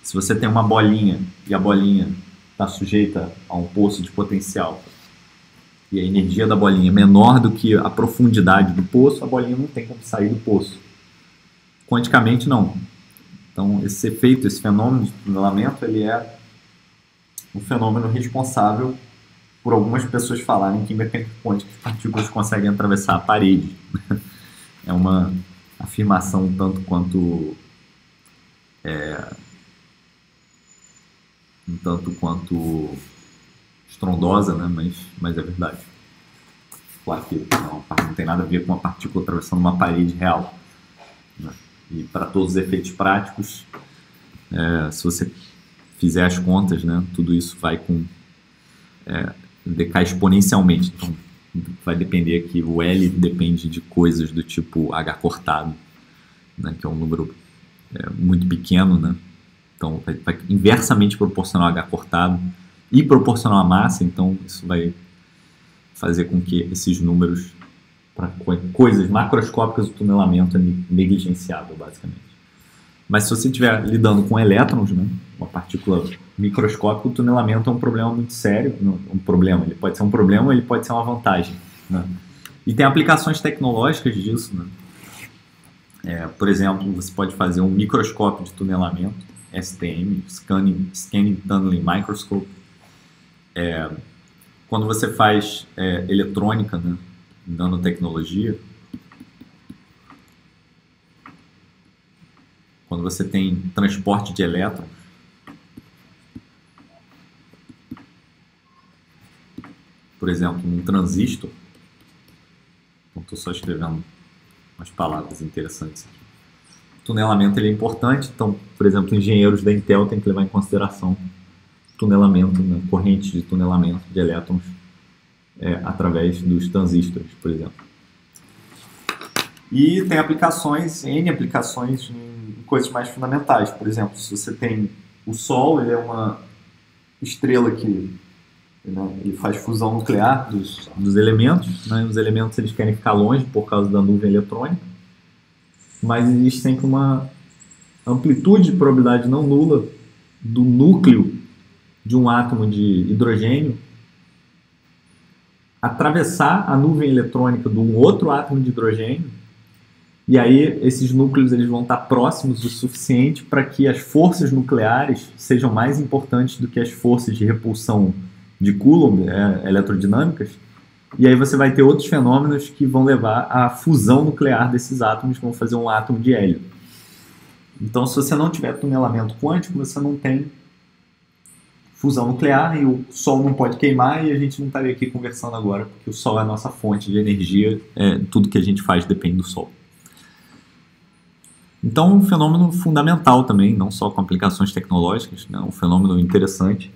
Se você tem uma bolinha e a bolinha está sujeita a um poço de potencial e a energia da bolinha é menor do que a profundidade do poço, a bolinha não tem como sair do poço. Quanticamente, não. Então, esse efeito, esse fenômeno de tunelamento, ele é um fenômeno responsável por algumas pessoas falarem que em mecânica quântica as partículas conseguem atravessar a parede. É uma afirmação um tanto quanto estrondosa, né? Mas é verdade. Claro que não tem nada a ver com uma partícula atravessando uma parede real, né? E para todos os efeitos práticos, se você fizer as contas, né, tudo isso vai decai exponencialmente. Então, vai depender aqui, o L depende de coisas do tipo H cortado, né, que é um número muito pequeno, né? Então vai inversamente proporcional a H cortado e proporcional à massa, então isso vai fazer com que esses números, para coisas macroscópicas, o tunelamento é negligenciável, basicamente. Mas se você estiver lidando com elétrons, né, uma partícula microscópica, o tunelamento é um problema muito sério. Ele pode ser um problema, ele pode ser uma vantagem, né? E tem aplicações tecnológicas disso, né? Por exemplo, você pode fazer um microscópio de tunelamento, STM, Scanning Tunneling Microscope. Quando você faz eletrônica, né, nanotecnologia, quando você tem transporte de elétrons, por exemplo, um transistor, estou só escrevendo umas palavras interessantes aqui. O tunelamento ele é importante, então, por exemplo, engenheiros da Intel têm que levar em consideração tunelamento, né, corrente de tunelamento de elétrons através dos transistores, por exemplo. E tem N aplicações em coisas mais fundamentais. Por exemplo, se você tem o Sol, ele é uma estrela que, né, ele faz fusão nuclear dos elementos, né? Os elementos eles querem ficar longe por causa da nuvem eletrônica, mas existe sempre uma amplitude de probabilidade não nula do núcleo de um átomo de hidrogênio atravessar a nuvem eletrônica de um outro átomo de hidrogênio, e aí esses núcleos eles vão estar próximos o suficiente para que as forças nucleares sejam mais importantes do que as forças de repulsão de Coulomb, eletrodinâmicas, e aí você vai ter outros fenômenos que vão levar à fusão nuclear desses átomos, que vão fazer um átomo de hélio. Então, se você não tiver tunelamento quântico, você não tem fusão nuclear e o Sol não pode queimar, e a gente não estaria aqui conversando agora, porque o Sol é a nossa fonte de energia, tudo que a gente faz depende do Sol. Então, um fenômeno fundamental também, não só com aplicações tecnológicas, né, um fenômeno interessante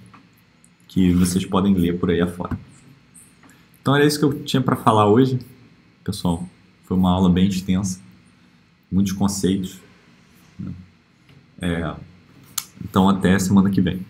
que vocês podem ler por aí afora. Então, era isso que eu tinha para falar hoje, pessoal. Foi uma aula bem extensa, muitos conceitos, né? Então, até semana que vem.